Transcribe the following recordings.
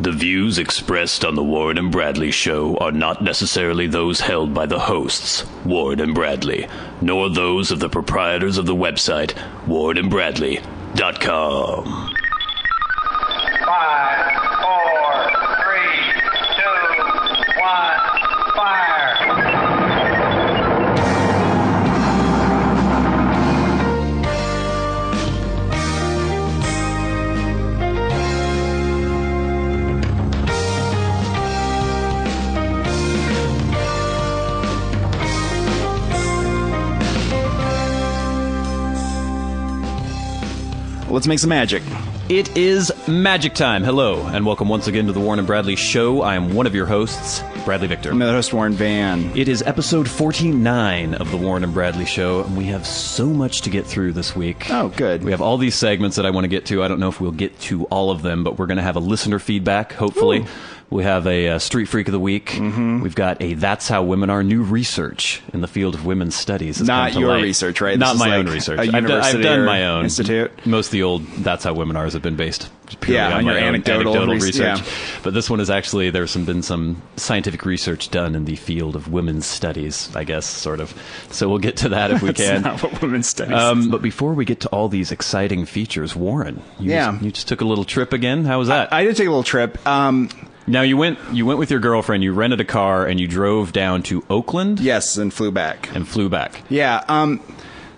The views expressed on the Warren and Bradley Show are not necessarily those held by the hosts, Warren and Bradley, nor those of the proprietors of the website, warrenandbradley.com. 5, 4, 3, 2, 1, fire! Let's make some magic. It is magic time. Hello, and welcome once again to the Warren and Bradley Show. I am one of your hosts, Bradley Victor. I'm the host, Warren Van. It is episode 49 of the Warren and Bradley Show, and we have so much to get through this week. Oh, good. We have all these segments that I want to get to. I don't know if we'll get to all of them, but we're going to have a listener feedback, hopefully. Ooh. We have a Street Freak of the Week. Mm-hmm. We've got a That's How Women Are new research in the field of women's studies. Not your research, right? Not my own research. I've done my own. Institute. Most of the old That's How Women Are have been based purely on your my own anecdotal research. Yeah. But this one is actually, there's been some scientific research done in the field of women's studies, I guess, sort of. So we'll get to that if we can. That's not what women's studies is. But before we get to all these exciting features, Warren, you just took a little trip again. How was that? I did take a little trip. Now, you went with your girlfriend, you rented a car, and you drove down to Oakland? Yes, and flew back. Yeah.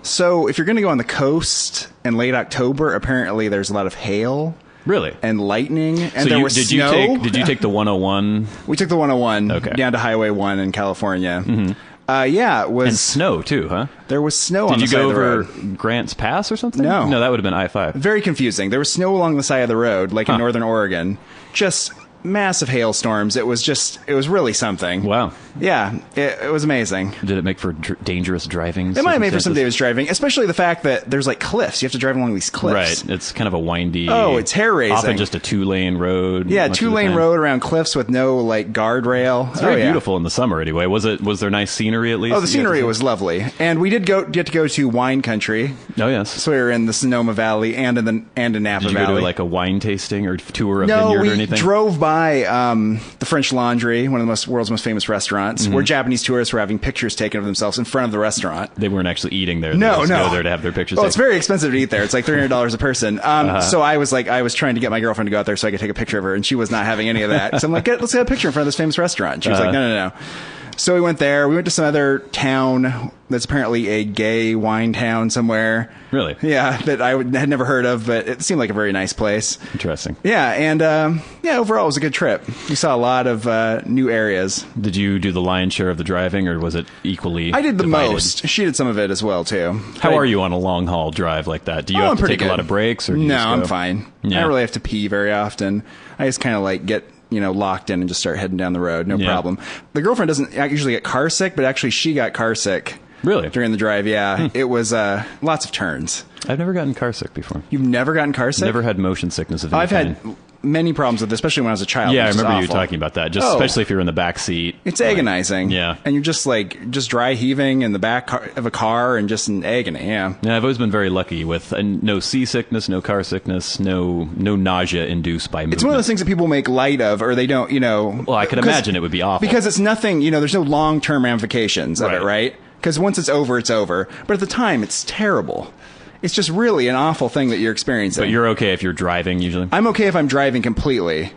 So if you're going to go on the coast in late October, apparently there's a lot of hail. Really? And lightning. And so there was snow. Did you take the 101? We took the 101 down to Highway 1 in California. Mm-hmm. It was... And snow, too, huh? There was snow on the side of the road. Did you go over Grants Pass or something? No. No, that would have been I-5. Very confusing. There was snow along the side of the road, like in northern Oregon. Just... massive hailstorms. It was really something. Wow. Yeah, it was amazing. Did it make for dangerous driving? It might have made for some dangerous driving, especially the fact that there's like cliffs. You have to drive along these cliffs. Right. It's kind of a windy... Oh, it's hair-raising. Often just a two-lane road. Yeah, two-lane road around cliffs with no like guardrail. It's very beautiful in the summer anyway. Was there nice scenery at least? Oh, the scenery was lovely. And we did get to go to wine country. Oh, yes. So we were in the Sonoma Valley and in Napa Valley. Did you go to like a wine tasting or tour of vineyard or anything? No, we drove by the French Laundry, one of the world's most famous restaurants, where Japanese tourists were having pictures taken of themselves in front of the restaurant. They weren't actually eating there. No. They just go there to have their pictures taken. It's very expensive to eat there. It's like $300 a person. So I was trying to get my girlfriend to go out there so I could take a picture of her, and she was not having any of that. So I'm like, let's get a picture in front of this famous restaurant. She was like, no. So we went there. We went to some other town that's apparently a gay wine town somewhere. Really? Yeah, that I had never heard of, but it seemed like a very nice place. Interesting. Yeah, and overall it was a good trip. We saw a lot of new areas. Did you do the lion's share of the driving, or was it equally I did the divided? most. She did some of it as well, too. How are you on a long-haul drive like that? Do you have to take a lot of breaks? Or do you just go? I'm fine. Yeah. I don't really have to pee very often. I just kind of like get... locked in and just start heading down the road. No problem. The girlfriend doesn't usually get car sick, but actually she got car sick. Really? During the drive, yeah. It was lots of turns. I've never gotten car sick before. You've never gotten car sick? Never had motion sickness of any I've kind. had many problems with it, especially when I was a child. Yeah, I remember you talking about that. Especially if you're in the back seat. It's agonizing. Yeah. And you're just dry heaving in the back of a car and just in agony, yeah. Yeah, I've always been very lucky with no seasickness, no car sickness, no nausea induced by movement. It's one of those things that people make light of, or they don't, Well, I could imagine it would be awful. Because it's nothing, there's no long-term ramifications of it, right? Because once it's over, it's over. But at the time, it's terrible. It's just really an awful thing that you're experiencing. But you're okay if you're driving, usually? I'm okay if I'm driving completely.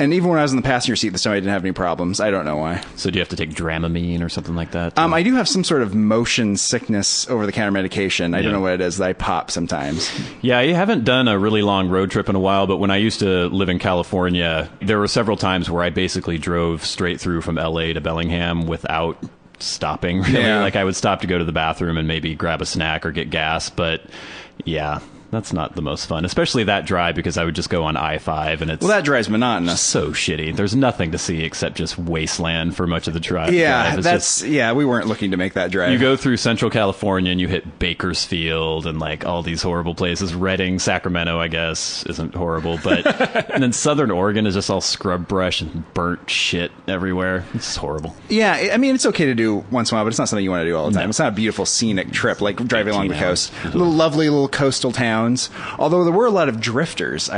And even when I was in the passenger seat this time, I didn't have any problems. I don't know why. So do you have to take Dramamine or something like that? I do have some sort of motion sickness over-the-counter medication. I don't know what it is that I pop sometimes. Yeah, I haven't done a really long road trip in a while, but when I used to live in California, there were several times where I basically drove straight through from L.A. to Bellingham without stopping, really. Yeah. Like, I would stop to go to the bathroom and maybe grab a snack or get gas, but yeah, that's not the most fun, especially that drive, because I would just go on I-5 and it's... Well, that drive's monotonous. So shitty. There's nothing to see except just wasteland for much of the drive. Yeah, we weren't looking to make that drive. You go through Central California and you hit Bakersfield and like all these horrible places. Redding, Sacramento, I guess, isn't horrible, but and then Southern Oregon is just all scrub brush and burnt shit everywhere. It's just horrible. Yeah, I mean, it's okay to do once in a while, but it's not something you want to do all the time. No. It's not a beautiful scenic trip like driving along the coast. Lovely little coastal towns. Although there were a lot of drifters.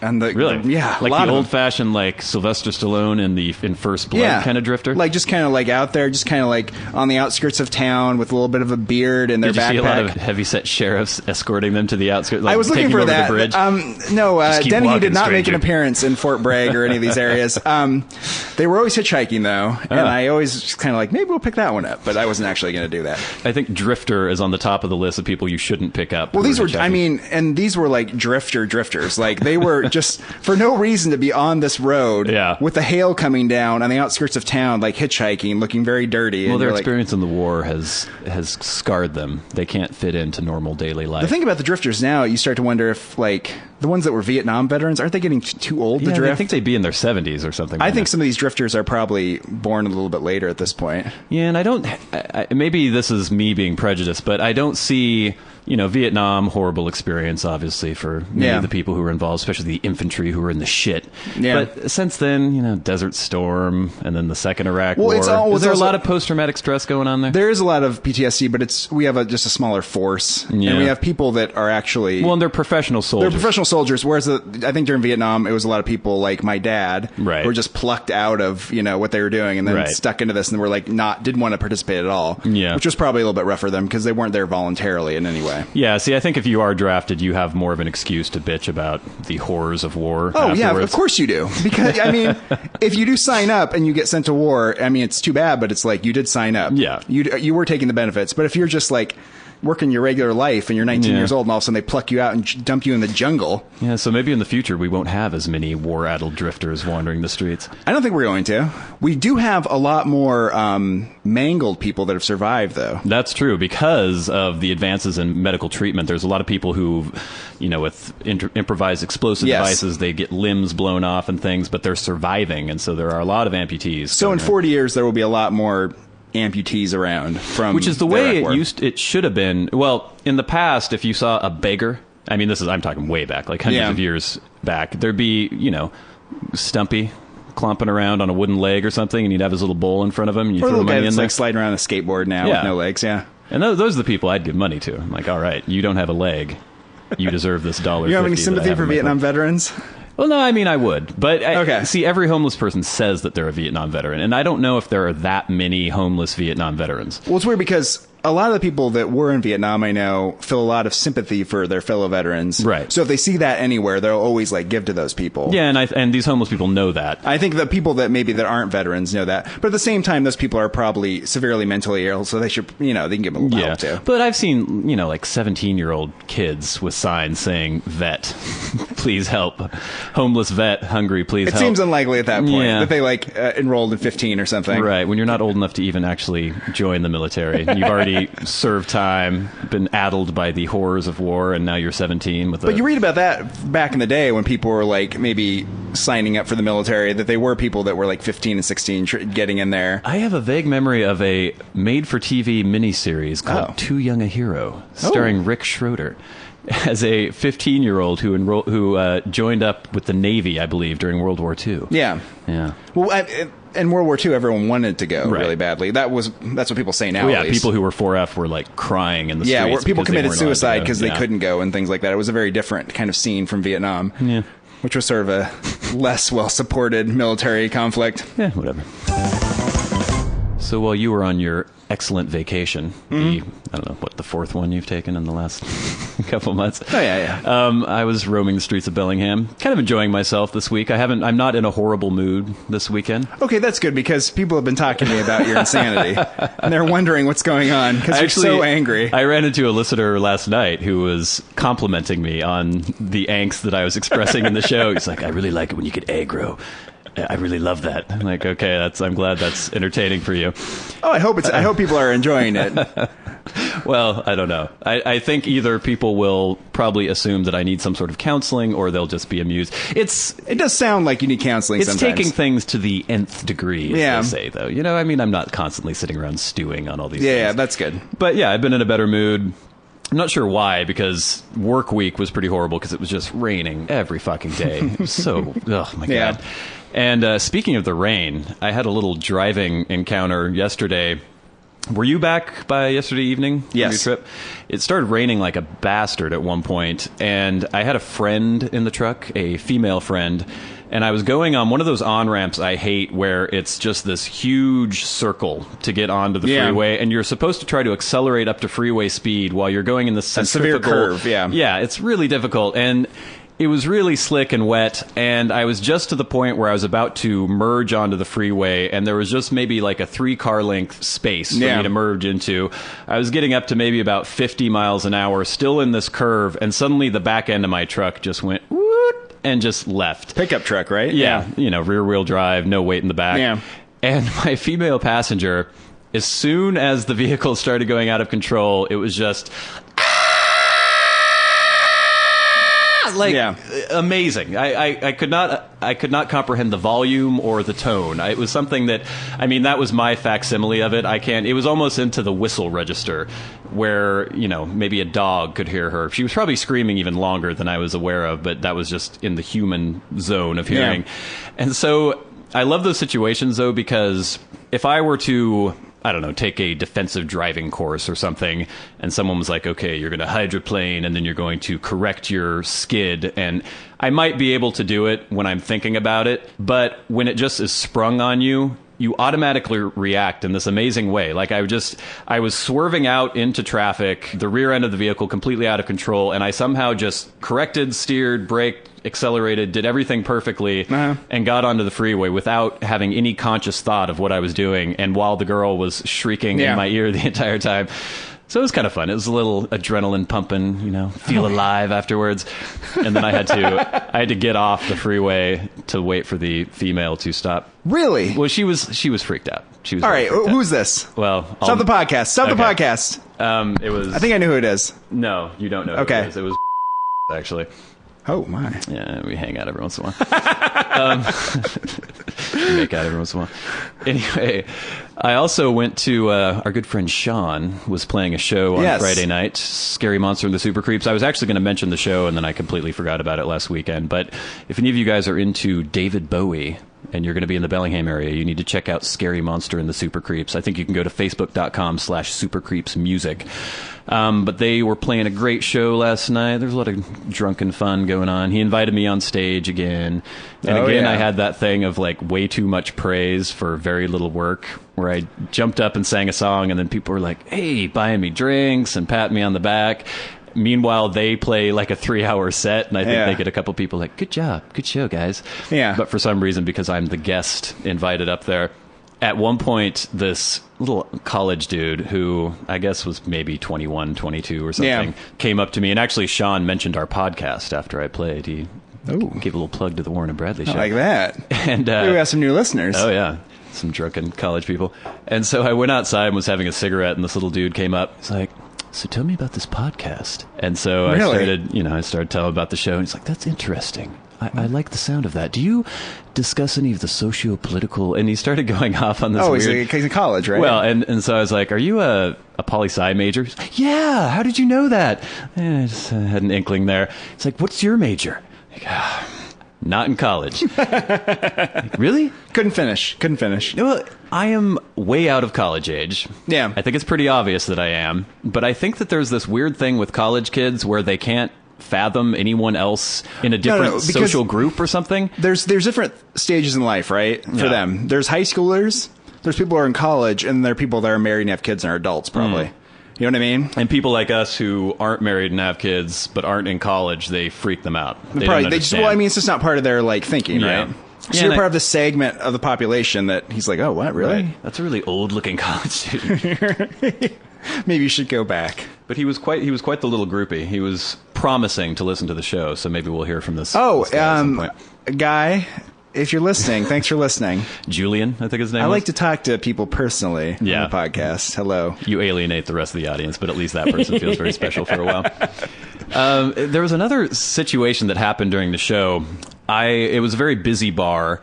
And the Really? yeah, a like lot the of old them. fashioned like Sylvester Stallone in First Blood kind of drifter. Like just kind of like out there, just kind of like on the outskirts of town with a little bit of a beard and their Did you backpack. see a lot of heavy-set sheriffs escovering them to the outskirts? Like, I was looking taking for over that. The bridge? No, Just keep Denny walking, did not make an stranger. appearance in Fort Bragg or any of these areas. They were always hitchhiking though, and I always just kind of like maybe we'll pick that one up, but I wasn't actually going to do that. I think drifter is on the top of the list of people you shouldn't pick up. Well, who these are were, I hitchhiking. mean, and these were like drifters. Like they were just for no reason to be on this road with the hail coming down on the outskirts of town, like hitchhiking, looking very dirty. Well, and their you're like, experience in the war has scarred them. They can't fit into normal daily life. the thing about the drifters now, you start to wonder if like the ones that were Vietnam veterans, aren't they getting too old to yeah, drift? I think they'd be in their 70s or something. I think some of these drifters are probably born a little bit later at this point. Yeah, and I don't. Maybe this is me being prejudiced, but I don't see. Vietnam, horrible experience, obviously, for many of the people who were involved, especially the infantry who were in the shit. Yeah. But since then, Desert Storm, and then the second Iraq War. Is there a also lot of post-traumatic stress going on there? There is a lot of PTSD, but we have just a smaller force, and we have people that are actually and they're professional soldiers. They're professional soldiers. Whereas I think during Vietnam, it was a lot of people like my dad, who were just plucked out of what they were doing, and then stuck into this, and were like didn't want to participate at all. Yeah, which was probably a little bit rough for them because they weren't there voluntarily in any way. Yeah, see, I think if you are drafted, you have more of an excuse to bitch about the horrors of war. Oh, afterwards. yeah, of course you do. Because, I mean, if you do sign up and you get sent to war, I mean, it's too bad, but it's like you did sign up. Yeah. You were taking the benefits. But if you're just like working your regular life and you're 19 years old and all of a sudden they pluck you out and dump you in the jungle. Yeah, so maybe in the future we won't have as many war-addled drifters wandering the streets. I don't think we're going to. We do have a lot more mangled people that have survived, though. That's true. Because of the advances in medical treatment, there's a lot of people who, with improvised explosive devices, they get limbs blown off and things, but they're surviving, and so there are a lot of amputees. So in 40 years, there will be a lot more amputees around from which is the way it should have been. Well, in the past, if you saw a beggar, I mean, I'm talking way back, like hundreds of years back, there'd be, Stumpy clomping around on a wooden leg or something, and he'd have his little bowl in front of him, and you throw money in there. Like sliding around a skateboard now with no legs, And those are the people I'd give money to. I'm like, all right, you don't have a leg. You deserve this $1.50. You have any sympathy for Vietnam veterans? Well, no, I mean, I would. But see, every homeless person says that they're a Vietnam veteran, and I don't know if there are that many homeless Vietnam veterans. Well, it's weird because a lot of the people that were in Vietnam, I know, feel a lot of sympathy for their fellow veterans. Right. So if they see that anywhere, they'll always give to those people. Yeah, and these homeless people know that. I think the people that aren't veterans know that. But at the same time, those people are probably severely mentally ill, so they should, they can give them a little help too. But I've seen, like 17-year-old kids with signs saying, "Vet, please help. Homeless vet, hungry, please help." It seems unlikely at that point that they enrolled in 15 or something. Right, when you're not old enough to even actually join the military. You've already served time, been addled by the horrors of war, and now you're 17 with But you read about that back in the day when people were maybe signing up for the military, that they were people that were 15 and 16 getting in there. I have a vague memory of a made-for-TV miniseries called Too Young a Hero, starring Rick Schroeder as a 15-year-old who joined up with the Navy, I believe, during World War II. Yeah. Well, in World War II, everyone wanted to go really badly. That's what people say now. Well, people who were 4F were crying in the streets. Yeah, where people committed suicide because they Yeah. couldn't go and things like that. It was a very different kind of scene from Vietnam. Yeah. Which was sort of a less well-supported military conflict. Yeah, whatever. So while you were on your excellent vacation, I don't know, the fourth one you've taken in the last couple months. Oh, yeah. I was roaming the streets of Bellingham, kind of enjoying myself this week. I'm not in a horrible mood this weekend. Okay, that's good because people have been talking to me about your insanity. And they're wondering what's going on because you're so angry. I ran into a listener last night who was complimenting me on the angst that I was expressing in the show. He's like, "I really like it when you get aggro. I really love that." I'm like, okay, I'm glad that's entertaining for you. Oh, I hope people are enjoying it. Well, I don't know. I think either people will probably assume that I need some sort of counseling, or they'll just be amused. It does sound like you need counseling sometimes. It's taking things to the nth degree, as they say, though. I'm not constantly sitting around stewing on all these things. Yeah, that's good. But yeah, I've been in a better mood. I'm not sure why, because work week was pretty horrible because it was just raining every fucking day. It was so, oh my God. And speaking of the rain, I had a little driving encounter yesterday Were you back by yesterday evening? Yes. Your trip? It started raining like a bastard at one point, and I had a friend in the truck, a female friend, and I was going on one of those on-ramps I hate where it's just this huge circle to get onto the freeway, and you're supposed to try to accelerate up to freeway speed while you're going in the severe curve, Yeah, it's really difficult, and it was really slick and wet, and I was just to the point where I was about to merge onto the freeway, and there was just maybe like a 3-car length space for me to merge into. I was getting up to maybe about 50 miles an hour, still in this curve, and suddenly the back end of my truck just went whoop and just left. Pickup truck, right? Yeah, you know, rear-wheel drive, no weight in the back. Yeah. And my female passenger, as soon as the vehicle started going out of control, it was just... amazing. I could not comprehend the volume or the tone. It was something that, I mean, that was my facsimile of it. It was almost into the whistle register where, you know, maybe a dog could hear her. She was probably screaming even longer than I was aware of, but that was just in the human zone of hearing. Yeah. And so I love those situations though, because if I were to, I don't know, take a defensive driving course or something, and someone was like, okay, you're going to hydroplane, and then you're going to correct your skid, and I might be able to do it when I'm thinking about it, but when it just is sprung on you, you automatically react in this amazing way. Like I was swerving out into traffic, the rear end of the vehicle completely out of control, and I somehow just corrected, steered, braked, accelerated, did everything perfectly, and got onto the freeway without having any conscious thought of what I was doing, and while the girl was shrieking in my ear the entire time. So it was kind of fun. It was a little adrenaline pumping, you know, feel alive afterwards. And then I had to get off the freeway to wait for the female to stop. Really? Well, she was freaked out. She was all right. Who's this? Well, stop the podcast. Stop the podcast. It was. I think I knew who it is. No, you don't know. Okay. Who it is. It was actually. Oh my. Yeah, we hang out every once in a while. Make out every once in a while. Anyway, I also went to our good friend Sean was playing a show on Friday night, Scary Monster and the Super Creeps. I was actually going to mention the show, and then I completely forgot about it last weekend. But if any of you guys are into David Bowie and you're going to be in the Bellingham area, you need to check out Scary Monster and the Super Creeps. I think you can go to facebook.com/supercreepsmusic. But they were playing a great show last night. There was a lot of drunken fun going on. He invited me on stage again. And I had that thing of like way too much praise for very little work, where I jumped up and sang a song, and then people were like, hey, buying me drinks and patting me on the back. Meanwhile, they play like a 3-hour set, and I think they get a couple people like, good job, good show, guys. Yeah. But for some reason, because I'm the guest invited up there, at one point, this little college dude who I guess was maybe 21, 22 or something, came up to me, and actually Sean mentioned our podcast after I played. He gave a little plug to the Warren and Bradley show. I like that. And we got some new listeners. Oh, yeah. Some drunken college people. And so I went outside and was having a cigarette, and this little dude came up. He's like, so tell me about this podcast. And so I started telling about the show, and he's like, that's interesting. I like the sound of that. Do you discuss any of the socio-political? And he started going off on this weird... he's in college, right? Well, and so I was like, are you a poli-sci major? He's like, yeah, how did you know that? I just had an inkling there. It's like, what's your major? Like, not in college. Like, really? Couldn't finish. Well, I am way out of college age. Yeah. I think it's pretty obvious that I am. But I think that there's this weird thing with college kids where they can't fathom anyone else in a different social group or something. There's different stages in life, right? For them. There's high schoolers, there's people who are in college, and there are people that are married and have kids and are adults, probably. You know what I mean? And people like us who aren't married and have kids but aren't in college, they freak them out. They probably, don't understand. well, I mean, it's just not part of their like thinking, right? So you're part of the segment of the population that he's like, oh, what, really? Right. That's a really old-looking college student. Maybe you should go back. But he was quite the little groupie. He was promising to listen to the show, so maybe we'll hear from this. Oh, this guy at some point. Guy, if you're listening, thanks for listening. Julian, I think his name I was. like to talk to people personally on the podcast. Hello. You alienate the rest of the audience, but at least that person feels very special for a while. There was another situation that happened during the show. It was a very busy bar.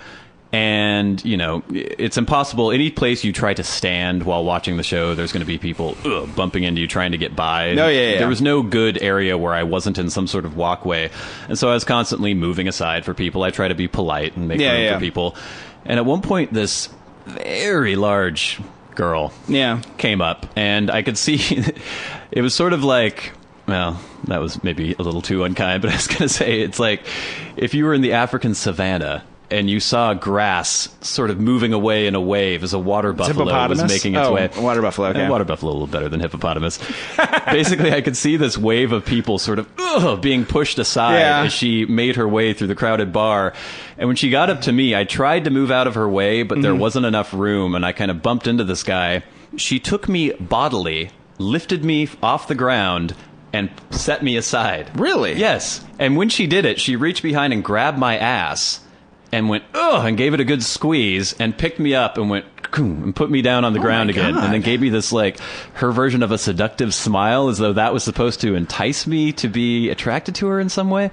And, you know, it's impossible. Any place you try to stand while watching the show, there's going to be people bumping into you trying to get by. No, yeah. There was no good area where I wasn't in some sort of walkway. And so I was constantly moving aside for people. I try to be polite and make room for people. And at one point, this very large girl Yeah. came up, and I could see it was sort of like, well, that was maybe a little too unkind, but I was going to say it's like if you were in the African savannah and you saw grass sort of moving away in a wave as a water buffalo was making its way. Water buffalo, okay. Water buffalo a little better than hippopotamus. Basically, I could see this wave of people sort of being pushed aside as she made her way through the crowded bar. And when she got up to me, I tried to move out of her way, but there wasn't enough room, and I kind of bumped into this guy. She took me bodily, lifted me off the ground, and set me aside. Really? Yes. And when she did it, she reached behind and grabbed my ass and went, ugh, and gave it a good squeeze and picked me up and went, and put me down on the ground again. And then gave me this, like, her version of a seductive smile, as though that was supposed to entice me to be attracted to her in some way.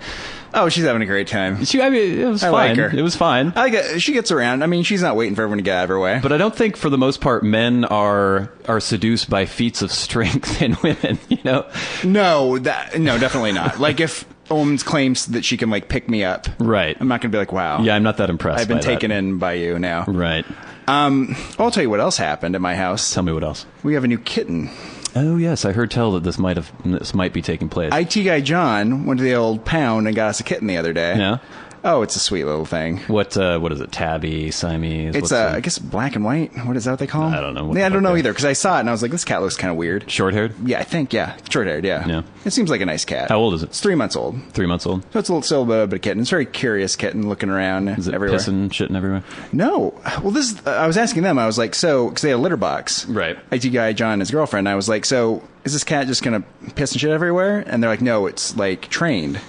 Oh, she's having a great time. I mean, it was fine. Like her. It was fine. I like it. She gets around. I mean, she's not waiting for everyone to get out of her way. But I don't think, for the most part, men are seduced by feats of strength in women, you know? No, definitely not. Like, if a woman claims that she can, like, pick me up. Right. I'm not going to be like, wow. Yeah, I'm not that impressed I've been by taken that. in by you now. Right. I'll tell you what else happened at my house. Tell me what else. We have a new kitten. Oh, yes. I heard tell that this might be taking place. IT guy John went to the old pound and got us a kitten the other day. Yeah. Oh, it's a sweet little thing. What is it? Tabby, Siamese? It's I guess black and white. What is that what they call them? I don't know. I don't know either, because I saw it and I was like, this cat looks kind of weird. Short-haired? Yeah, I think, yeah. Short-haired, yeah. Yeah. It seems like a nice cat. How old is it? It's 3 months old. 3 months old? So it's still a bit of a kitten. It's a very curious kitten looking around Is it everywhere. pissing, shitting everywhere? No. Well, this I was asking them. I was like, because they had a litter box. Right. IT guy John and his girlfriend. I was like, so is this cat just going to piss and shit everywhere? And they're like, no, it's like trained.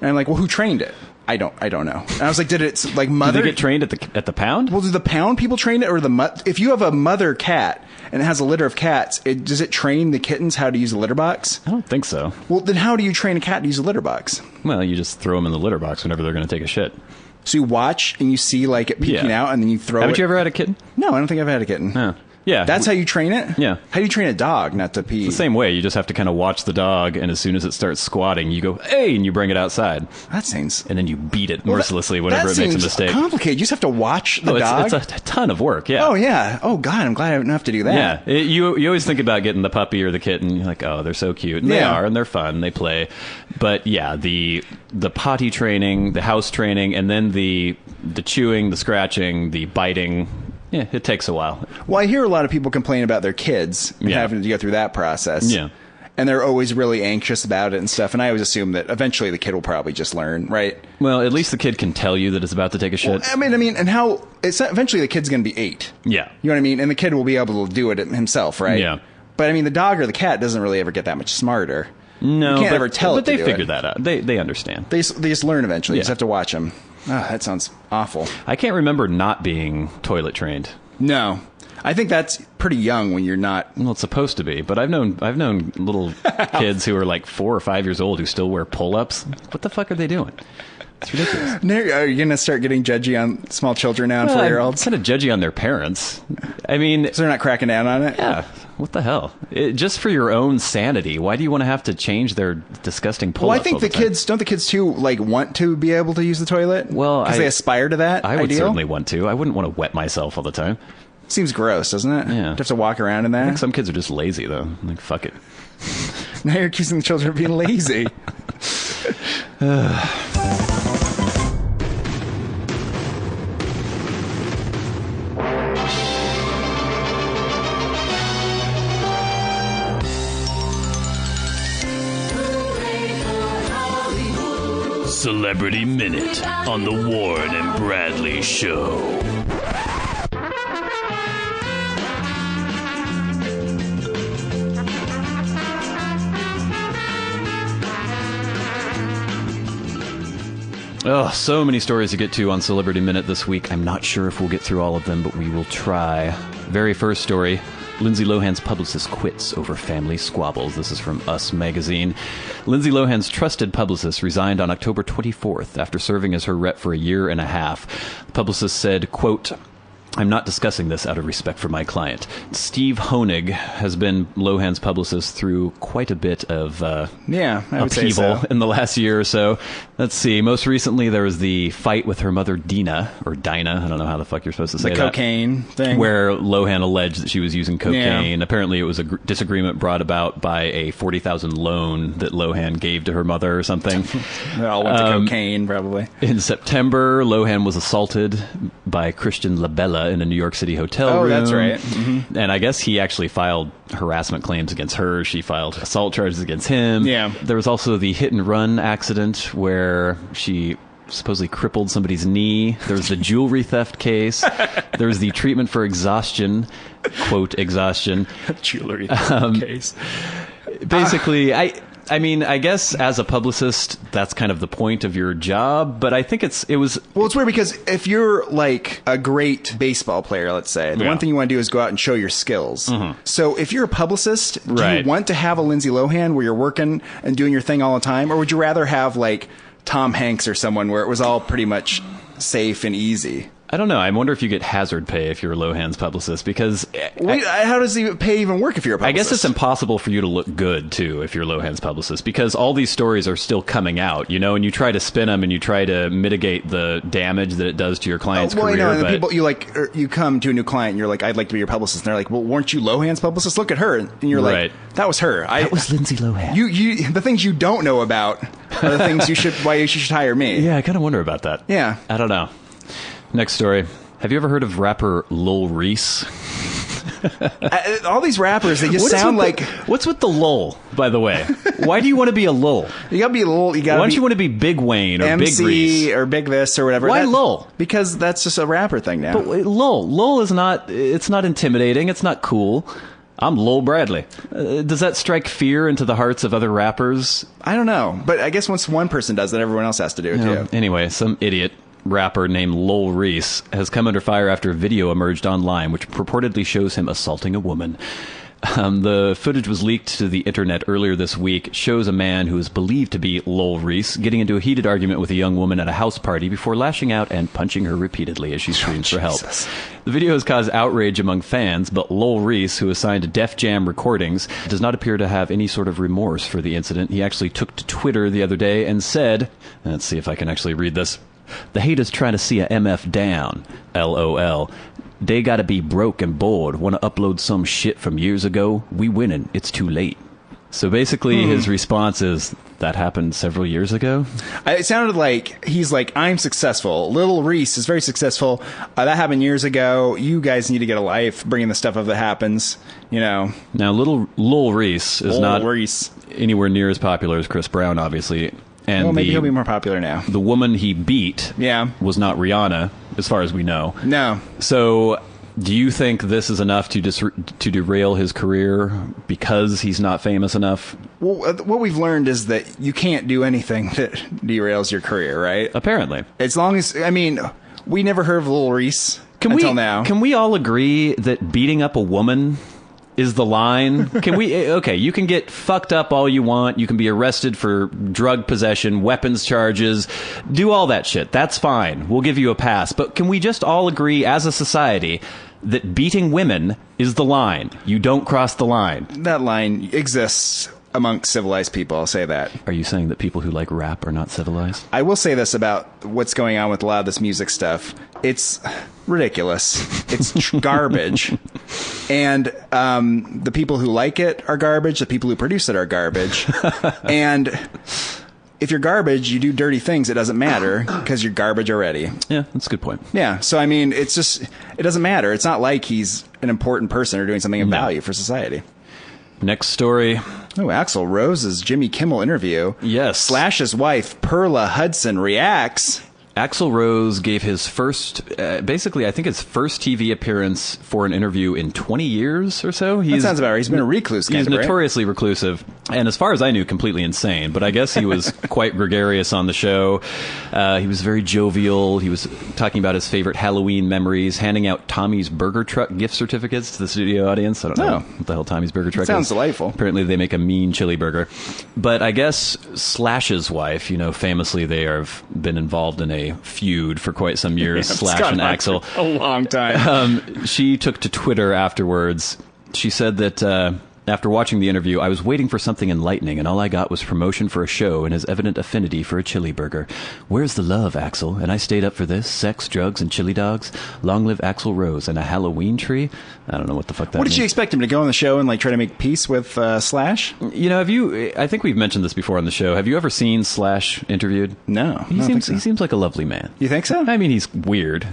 And I'm like, well, who trained it? I don't know. And I was like, did it like mother? Did they get trained at the pound? Well, do the pound people train it, or if you have a mother cat and it has a litter of cats, does it train the kittens how to use a litter box? I don't think so. Well, then how do you train a cat to use a litter box? Well, you just throw them in the litter box whenever they're going to take a shit. So you watch and you see like it peeking out, and then you throw it. Haven't you ever had a kitten? No, I don't think I've had a kitten. No. Yeah. That's how you train it? Yeah. How do you train a dog not to pee? It's the same way. You just have to kind of watch the dog, and as soon as it starts squatting, you go, hey, and you bring it outside. That seems... And then you beat it mercilessly whenever it makes a mistake. Complicated. You just have to watch the dog? It's a ton of work, yeah. Oh, yeah. Oh, God, I'm glad I don't have to do that. Yeah. You always think about getting the puppy or the kitten. You're like, oh, they're so cute. And they are, and they're fun. They play. But, yeah, the potty training, the house training, and then the chewing, the scratching, the biting... Yeah, it takes a while. Well, I hear a lot of people complain about their kids and having to go through that process. Yeah. And they're always really anxious about it and stuff. And I always assume that eventually the kid will probably just learn, right? Well, at least the kid can tell you that it's about to take a shit. Well, I mean, and how... eventually the kid's going to be 8. Yeah. You know what I mean? And the kid will be able to do it himself, right? Yeah. But, I mean, the dog or the cat doesn't really ever get that much smarter. No, you can't ever tell but it to they do figure it. that out. They understand. They just learn eventually. You just Yeah. have to watch them. Oh, that sounds awful. I can't remember not being toilet trained. No. I think that's pretty young when you're not... Well, it's supposed to be, but I've known little kids who are like 4 or 5 years old who still wear pull-ups. What the fuck are they doing? It's ridiculous. Are you going to start getting judgy on small children now and 4-year-olds? I'm kind of judgy on their parents. I mean... So they're not cracking down on it? Yeah. What the hell? Just for your own sanity, why do you want to have to change their disgusting pull-ups? Well, I think don't the kids too, like, want to be able to use the toilet? Well, because they aspire to that I would ideal? certainly want to. I wouldn't want to wet myself all the time. Seems gross, doesn't it? Yeah. To have to walk around in there. I think some kids are just lazy, though. Like, fuck it. Now you're accusing the children of being lazy. Celebrity Minute on the Warren and Bradley Show. Oh, so many stories to get to on Celebrity Minute this week. I'm not sure if we'll get through all of them, but we will try. Very first story, Lindsay Lohan's publicist quits over family squabbles. This is from Us Magazine. Lindsay Lohan's trusted publicist resigned on October 24th after serving as her rep for a year and a half. The publicist said, quote, I'm not discussing this out of respect for my client. Steve Honig has been Lohan's publicist through quite a bit of I would say upheaval so. in the last year or so. Let's see. Most recently, there was the fight with her mother, Dinah. I don't know how the fuck you're supposed to say The that. cocaine thing. Where Lohan alleged that she was using cocaine. Apparently, it was a disagreement brought about by a $40,000 loan that Lohan gave to her mother or something. They all went to cocaine, probably. In September, Lohan was assaulted by Christian LaBella in a New York City hotel room. Oh, that's right. Mm-hmm. And I guess he actually filed harassment claims against her. She filed assault charges against him. Yeah. There was also the hit and run accident where she supposedly crippled somebody's knee. There was the jewelry theft case. There was the treatment for exhaustion, quote, exhaustion. Jewelry case. Basically, I mean, I guess as a publicist, that's kind of the point of your job, but I think it was... Well, it's weird because if you're like a great baseball player, let's say, the one thing you want to do is go out and show your skills. Mm-hmm. So if you're a publicist, do you want to have a Lindsay Lohan where you're working and doing your thing all the time? Or would you rather have like Tom Hanks or someone where it was all pretty much safe and easy? I don't know. I wonder if you get hazard pay if you're Lohan's publicist, because... how does the pay even work if you're a publicist? I guess it's impossible for you to look good, too, if you're Lohan's publicist, because all these stories are still coming out, you know, and you try to spin them and you try to mitigate the damage that it does to your client's career. You know, and the people, you come to a new client and you're like, I'd like to be your publicist. And they're like, well, weren't you Lohan's publicist? Look at her. And you're like, that was her. That was Lindsay Lohan. The things you don't know about are the things why you should hire me. Yeah, I kind of wonder about that. Yeah. I don't know. Next story. Have you ever heard of rapper Lil Reese? All these rappers, they just sound like... What's with the lul, by the way? Why do you want to be a lul? You gotta be a lul. Why don't you want to be Big Wayne or MC Big Reese? Or Big this or whatever? Why lul? Because that's just a rapper thing now. But lul is not... It's not intimidating. It's not cool. I'm Lil Bradley. Does that strike fear into the hearts of other rappers? I don't know. But I guess once one person does it, everyone else has to do it too. Anyway, some idiot rapper named Lil Reese has come under fire after a video emerged online which purportedly shows him assaulting a woman. The footage was leaked to the internet earlier this week. It shows a man who is believed to be Lil Reese getting into a heated argument with a young woman at a house party before lashing out and punching her repeatedly as she screams for help. The video has caused outrage among fans, but Lil Reese, who is signed to Def Jam Recordings, does not appear to have any sort of remorse for the incident. He actually took to Twitter the other day and said, let's see if I can actually read this, "The haters trying to see a MF down, LOL. They gotta be broke and bored. Want to upload some shit from years ago? We winning. It's too late." So basically his response is, that happened several years ago? It sounded like he's like, I'm successful. Lil Reese is very successful. That happened years ago. You guys need to get a life bringing the stuff up that happens, you know. Now, Lil Reese is not anywhere near as popular as Chris Brown, obviously. And well, maybe he'll be more popular now. The woman he beat was not Rihanna, as far as we know. No. So, do you think this is enough to derail his career because he's not famous enough? Well, what we've learned is that you can't do anything that derails your career, right? Apparently. As long as, I mean, we never heard of Lil Reese until now. Can we all agree that beating up a woman is the line? Can we? Okay, you can get fucked up all you want. You can be arrested for drug possession, weapons charges, do all that shit. That's fine. We'll give you a pass. But can we just all agree as a society that beating women is the line? You don't cross the line. That line exists amongst civilized people, I'll say that. Are you saying that people who like rap are not civilized? I will say this about what's going on with a lot of this music stuff. It's ridiculous. It's garbage. And the people who like it are garbage. The people who produce it are garbage. And if you're garbage, you do dirty things. It doesn't matter because you're garbage already. Yeah, that's a good point. Yeah. So, I mean, it doesn't matter. It's not like he's an important person or doing something of value for society. Next story. Oh, Axl Rose's Jimmy Kimmel interview. Yes. Slash's wife, Perla Hudson, reacts. Axl Rose gave his first, basically, I think his first TV appearance for an interview in 20 years or so. That sounds about right. He's been a recluse. He's notoriously reclusive, and as far as I knew, completely insane. But I guess he was quite gregarious on the show. He was very jovial. He was talking about his favorite Halloween memories, handing out Tommy's Burger Truck gift certificates to the studio audience. I don't know what the hell Tommy's Burger Truck is. Sounds delightful. Apparently, they make a mean chili burger. But I guess Slash's wife, you know, famously they have been involved in a a feud for quite some years, Slash and Axl. A long time. She took to Twitter afterwards. She said that after watching the interview, I was waiting for something enlightening, and all I got was promotion for a show and his evident affinity for a chili burger. Where's the love, Axl? And I stayed up for this? Sex, drugs, and chili dogs? Long live Axl Rose and a Halloween tree? I don't know what the fuck that means. What did she expect him to go on the show and like try to make peace with Slash? You know, I think we've mentioned this before on the show. Have you ever seen Slash interviewed? No. He seems like a lovely man. You think so? I mean, he's weird.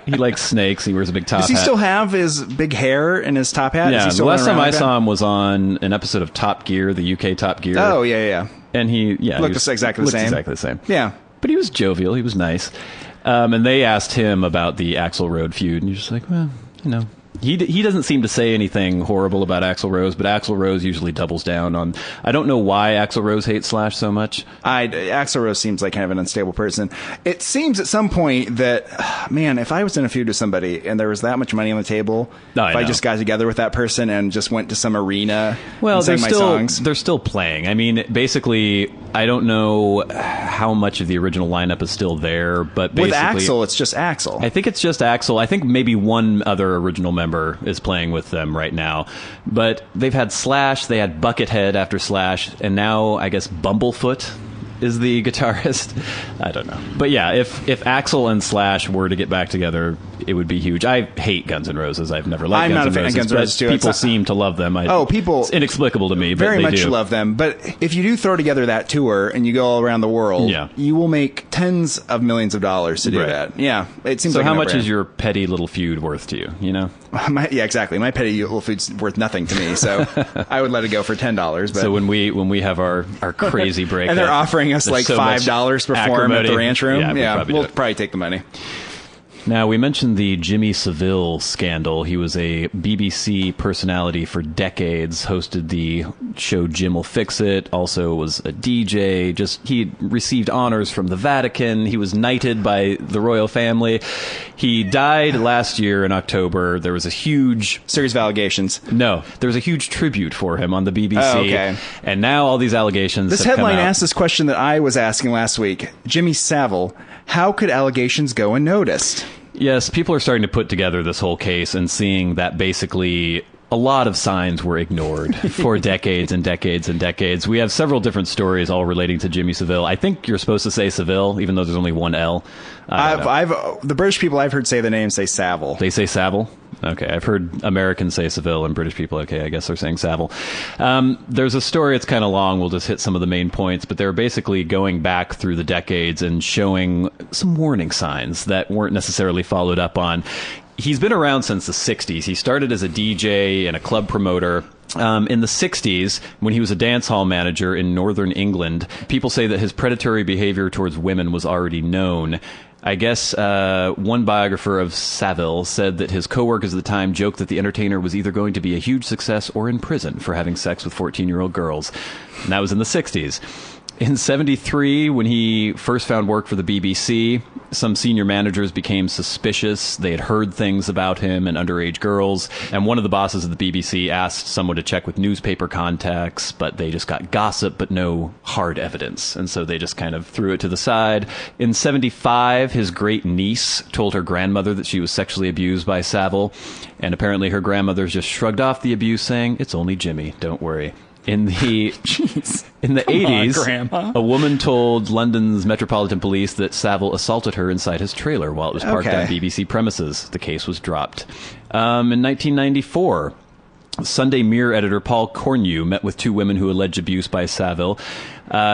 He likes snakes. He wears a big top hat. Does he still have his big hair and his top hat? Yeah, Is he still the last running time around I like saw him was on an episode of Top Gear, the UK Top Gear. Oh, yeah. And he looked exactly the same. Yeah. But he was jovial. He was nice. And they asked him about the Axl Rose feud, and you're just like, well, you know. He doesn't seem to say anything horrible about Axl Rose, but Axl Rose usually doubles down on... I don't know why Axl Rose hates Slash so much. Axl Rose seems like kind of an unstable person. It seems at some point that, man, if I was in a feud with somebody and there was that much money on the table, I just got together with that person and just went to some arena and sang my songs... They're still playing. I mean, basically, I don't know how much of the original lineup is still there, but basically... With Axl, it's just Axl. I think it's just Axl. I think maybe one other original member is playing with them right now, but they've had Slash, they had Buckethead after Slash, and now I guess Bumblefoot is the guitarist. I don't know, but yeah, if Axl and Slash were to get back together, it would be huge. I hate Guns N' Roses. I've never liked Guns N' Roses. I'm not a fan of Guns N' Roses too. People seem to love them. It's inexplicable to me, but very they much do. love them. But if you do throw together that tour and you go all around the world, you will make tens of millions of dollars to do that. Yeah, it seems. So like how much is your petty little feud worth to you? You know? Yeah, exactly. My petty little feud's worth nothing to me, so I would let it go for $10. But so when we have our crazy break, and they're offering us like $5 per form at the Ranch Room, we'll probably take the money. Now, we mentioned the Jimmy Savile scandal. He was a BBC personality for decades, hosted the show Jim Will Fix It, also was a DJ. He received honors from the Vatican. He was knighted by the royal family. He died last year in October. There was a huge... series of allegations. No, there was a huge tribute for him on the BBC. Oh, okay. And now all these allegations This have headline come out. asked this question that I was asking last week. Jimmy Savile, how could allegations go unnoticed? Yes, people are starting to put together this whole case and seeing that basically a lot of signs were ignored for decades and decades and decades. We have several different stories all relating to Jimmy Savile. I think you're supposed to say Savile, even though there's only one L. The British people I've heard say the name say Savile. They say Savile? Okay, I've heard Americans say Savile and British people, okay, I guess they're saying Savile. There's a story, it's kind of long, we'll just hit some of the main points, but they're basically going back through the decades and showing some warning signs that weren't necessarily followed up on. He's been around since the 60s. He started as a DJ and a club promoter. In the 60s, when he was a dance hall manager in northern England, people say that his predatory behavior towards women was already known. I guess one biographer of Savile said that his coworkers at the time joked that the entertainer was either going to be a huge success or in prison for having sex with 14-year-old girls. And that was in the 60s. In 73, when he first found work for the BBC, some senior managers became suspicious. They had heard things about him and underage girls. And one of the bosses of the BBC asked someone to check with newspaper contacts, but they just got gossip, but no hard evidence. And so they just kind of threw it to the side. In 75, his great niece told her grandmother that she was sexually abused by Savile. And apparently her grandmother just shrugged off the abuse, saying, "It's only Jimmy, don't worry." In the 80s, a woman told London's Metropolitan Police that Savile assaulted her inside his trailer while it was parked on BBC premises. The case was dropped. In 1994, Sunday Mirror editor Paul Cornu met with two women who alleged abuse by Savile.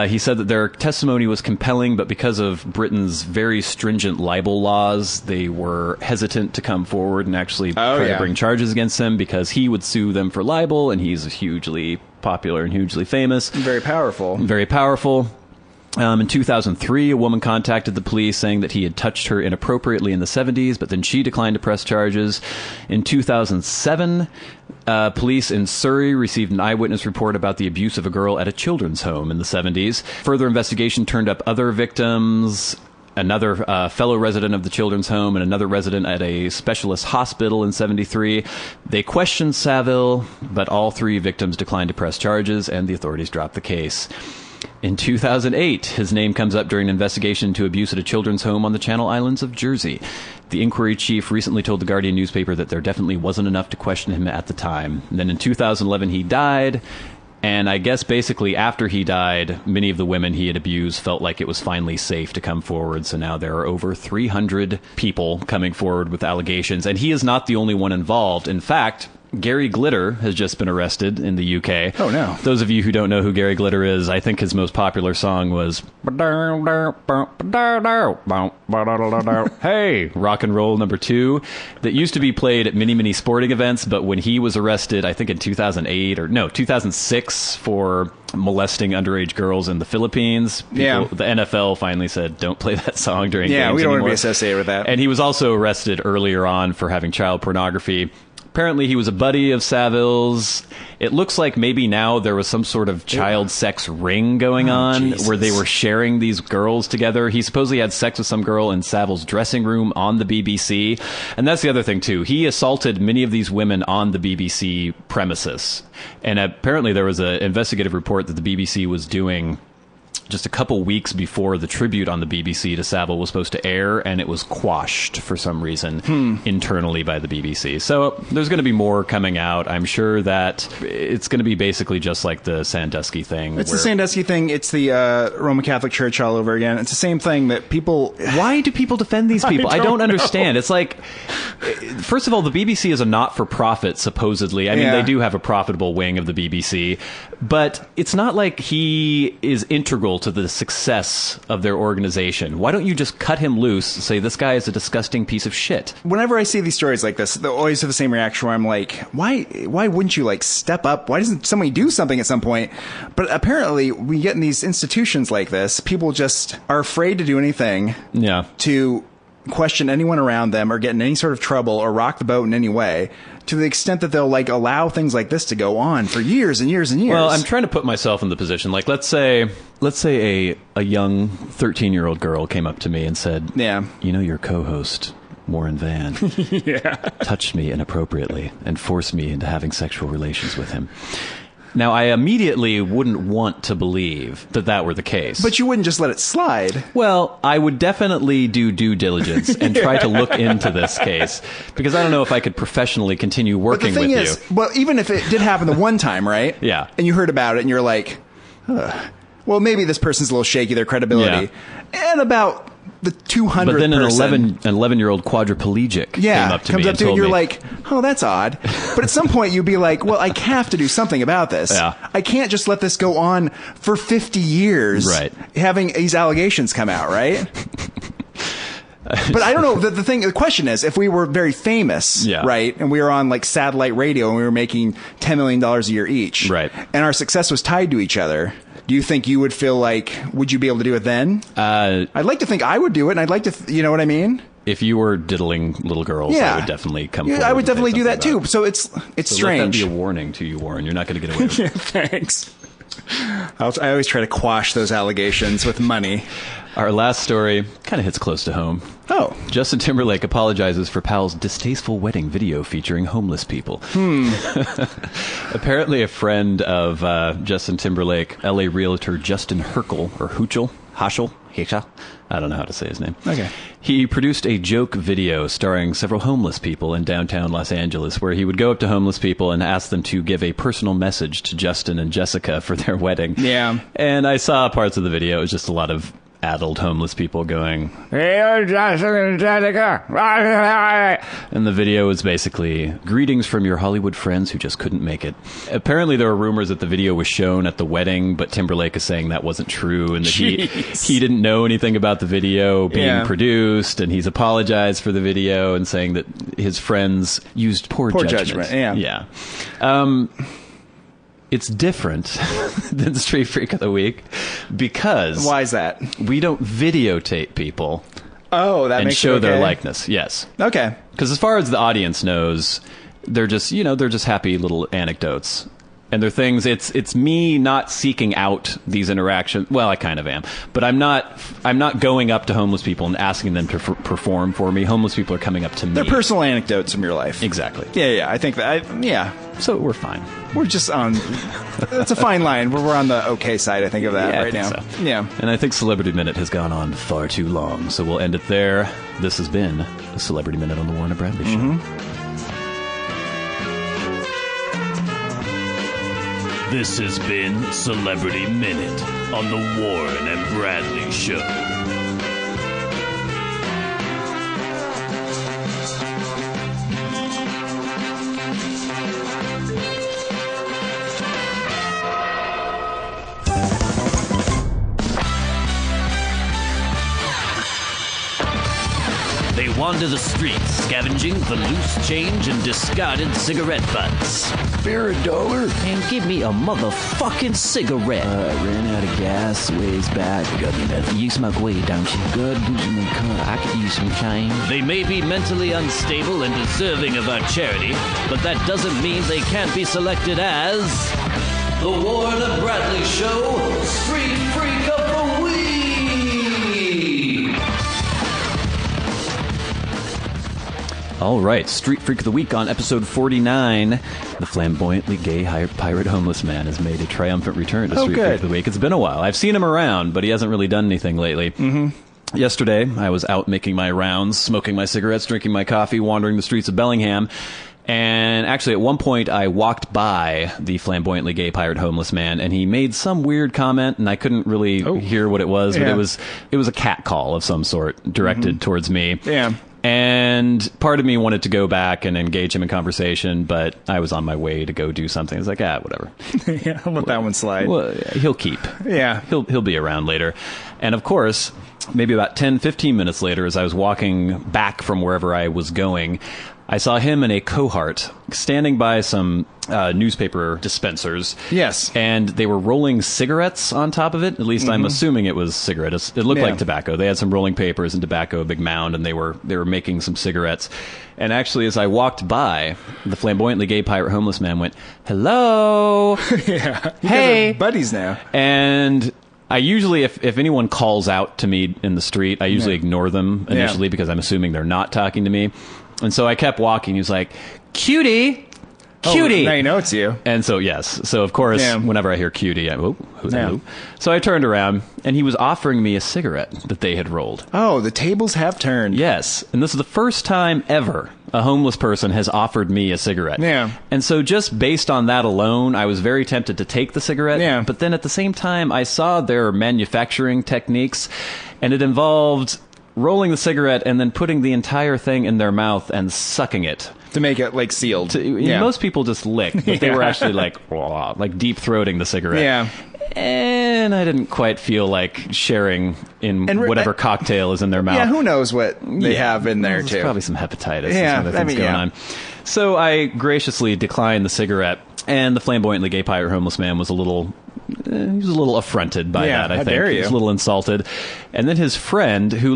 He said that their testimony was compelling, but because of Britain's very stringent libel laws, they were hesitant to come forward and actually try to bring charges against him because he would sue them for libel, and he's hugely popular and hugely famous. Very powerful. Very powerful. In 2003, a woman contacted the police saying that he had touched her inappropriately in the 70s, but then she declined to press charges. In 2007, police in Surrey received an eyewitness report about the abuse of a girl at a children's home in the 70s. Further investigation turned up other victims, another fellow resident of the children's home and another resident at a specialist hospital in 73. They questioned Savile, but all three victims declined to press charges, and the authorities dropped the case. In 2008, his name comes up during an investigation into abuse at a children's home on the Channel Islands of Jersey. The inquiry chief recently told the Guardian newspaper that there definitely wasn't enough to question him at the time. And then in 2011, he died. And I guess basically after he died, many of the women he had abused felt like it was finally safe to come forward. So now there are over 300 people coming forward with allegations. And he is not the only one involved. In fact, Gary Glitter has just been arrested in the UK. Oh, no. Those of you who don't know who Gary Glitter is, I think his most popular song was Hey, Rock and Roll Number 2, that used to be played at many sporting events, but when he was arrested, I think in 2006 for molesting underage girls in the Philippines, the NFL finally said, don't play that song during games we don't anymore. want to be associated with that. And he was also arrested earlier on for having child pornography. Apparently, he was a buddy of Savile's. It looks like maybe now there was some sort of child sex ring going on where they were sharing these girls together. He supposedly had sex with some girl in Savile's dressing room on the BBC. And that's the other thing, too. He assaulted many of these women on the BBC premises. And apparently there was an investigative report that the BBC was doing just a couple weeks before the tribute on the BBC to Savile was supposed to air, and it was quashed for some reason internally by the BBC. So there's going to be more coming out. I'm sure that it's going to be basically just like the Sandusky thing. It's the Sandusky thing. It's the Roman Catholic Church all over again. It's the same thing that people... Why do people defend these people? I don't understand. It's like, first of all, the BBC is a not-for-profit, supposedly. I mean, they do have a profitable wing of the BBC, but it's not like he is integral to the success of their organization. Why don't you just cut him loose and say, this guy is a disgusting piece of shit? Whenever I see these stories like this, they always have the same reaction where I'm like, why wouldn't you like step up? Why doesn't somebody do something at some point? But apparently we get in these institutions like this, people just are afraid to do anything to question anyone around them or get in any sort of trouble or rock the boat in any way, to the extent that they'll like allow things like this to go on for years and years and years. Well, I'm trying to put myself in the position. Like, let's say a young 13-year-old girl came up to me and said, you know, your co-host, Warren Van, touched me inappropriately and forced me into having sexual relations with him. Now, I immediately wouldn't want to believe that that were the case. But you wouldn't just let it slide. Well, I would definitely do due diligence and try to look into this case, because I don't know if I could professionally continue working with you. Well, even if it did happen the one time, right? Yeah. And you heard about it and you're like, well, maybe this person's a little shaky, their credibility. Yeah. And about the 200th But then an person, 11-year-old quadriplegic came up to me and told and you're me. like, oh, that's odd. But at some point you'd be like, well, I have to do something about this. Yeah. I can't just let this go on for 50 years, right, having these allegations come out, right? But I don't know. The question is, if we were very famous, right, and we were on like satellite radio and we were making $10 million a year each, right, and our success was tied to each other, do you think you would feel like, would you be able to do it then? I'd like to think I would do it, and I'd like to, you know what I mean? If you were diddling little girls, I would definitely come forward. I would definitely do that too. So it's strange. Let that be a warning to you, Warren. You're not going to get away with it. Thanks. I always try to quash those allegations with money. Our last story kind of hits close to home. Oh. Justin Timberlake apologizes for pal's distasteful wedding video featuring homeless people. Apparently a friend of Justin Timberlake, LA realtor Justin Herkel, or Hachel, I don't know how to say his name. Okay. He produced a joke video starring several homeless people in downtown Los Angeles, where he would go up to homeless people and ask them to give a personal message to Justin and Jessica for their wedding. Yeah. And I saw parts of the video. It was just a lot of addled homeless people going, "Hey, Justin and Jessica." And the video was basically, greetings from your Hollywood friends who just couldn't make it. Apparently there were rumors that the video was shown at the wedding, but Timberlake is saying that wasn't true, and that he didn't know anything about the video being produced, and he's apologized for the video and saying that his friends used poor judgment. Yeah. It's different than Street Freak of the Week because... Why is that? We don't videotape people. Oh, that and makes show it okay. their likeness. Yes. Okay. Because as far as the audience knows, they're just happy little anecdotes. And they're things, it's me not seeking out these interactions. Well, I kind of am, but I'm not going up to homeless people and asking them to perform for me. Homeless people are coming up to me. They're personal anecdotes from your life. Exactly. Yeah, I think that, So we're fine. We're just on, that's a fine line. We're on the okay side, I think, of that right now. So. Yeah. And I think Celebrity Minute has gone on far too long, so we'll end it there. This has been the Celebrity Minute on the Warren and Bradley Show. This has been Celebrity Minute on the Warren and Bradley Show. They wander the streets, scavenging for loose change and discarded cigarette butts. Beer $1. And give me a motherfucking cigarette. I ran out of gas ways back. Got me that. You smoke weed, don't you? Good boozing and cut. I could use some change. They may be mentally unstable and deserving of our charity, but that doesn't mean they can't be selected as the Warren and Bradley Show Street Freak of the Week. All right, Street Freak of the Week on episode 49. The flamboyantly gay pirate homeless man has made a triumphant return to Street Freak of the Week. It's been a while. I've seen him around, but he hasn't really done anything lately. Mm-hmm. Yesterday, I was out making my rounds, smoking my cigarettes, drinking my coffee, wandering the streets of Bellingham. And actually, at one point, I walked by the flamboyantly gay pirate homeless man, and he made some weird comment, and I couldn't really hear what it was, but it was a cat call of some sort directed towards me. Yeah. And part of me wanted to go back and engage him in conversation, but I was on my way to go do something. I was like, whatever. Yeah, I'll let that one slide. Well, he'll keep. Yeah. He'll be around later. And of course, maybe about 10, 15 minutes later, as I was walking back from wherever I was going, I saw him and a cohort standing by some newspaper dispensers. Yes. And they were rolling cigarettes on top of it. At least I'm assuming it was cigarettes. It looked like tobacco. They had some rolling papers and tobacco, a big mound, and they were making some cigarettes. And actually, as I walked by, the flamboyantly gay pirate homeless man went, "Hello." Yeah. You Hey. guys are buddies now. And I usually, if anyone calls out to me in the street, I usually ignore them initially because I'm assuming they're not talking to me. And so I kept walking. He was like, "Cutie, cutie." Oh, now you know it's you. And so, yes. So, of course, whenever I hear cutie, who? So I turned around, and he was offering me a cigarette that they had rolled. Oh, the tables have turned. Yes. And this is the first time ever a homeless person has offered me a cigarette. Yeah. And so just based on that alone, I was very tempted to take the cigarette. Yeah. But then at the same time, I saw their manufacturing techniques, and it involved rolling the cigarette and then putting the entire thing in their mouth and sucking it. To make it, like, sealed. Most people just lick, but they were actually like deep throating the cigarette. Yeah. And I didn't quite feel like sharing in whatever cocktail is in their mouth. Yeah, who knows what they have in there, There's too. probably some hepatitis Yeah, and some other things going on. So I graciously declined the cigarette, and the flamboyantly gay pirate homeless man was a little affronted by that, I think. Dare you. He was a little insulted. And then his friend, who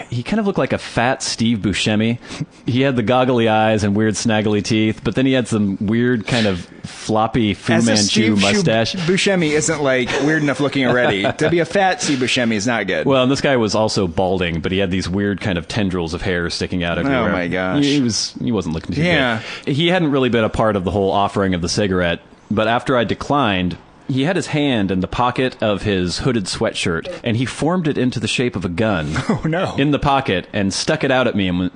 he kind of looked like a fat Steve Buscemi. He had the goggly eyes and weird snaggly teeth, but then he had some weird kind of floppy Fu Manchu mustache. Buscemi isn't, like, weird enough looking already. To be a fat Steve Buscemi is not good. Well, and this guy was also balding, but he had these weird kind of tendrils of hair sticking out everywhere. Oh, my gosh. He wasn't looking too good. He hadn't really been a part of the whole offering of the cigarette, but after I declined, he had his hand in the pocket of his hooded sweatshirt, and he formed it into the shape of a gun. Oh, no. In the pocket, and stuck it out at me and went,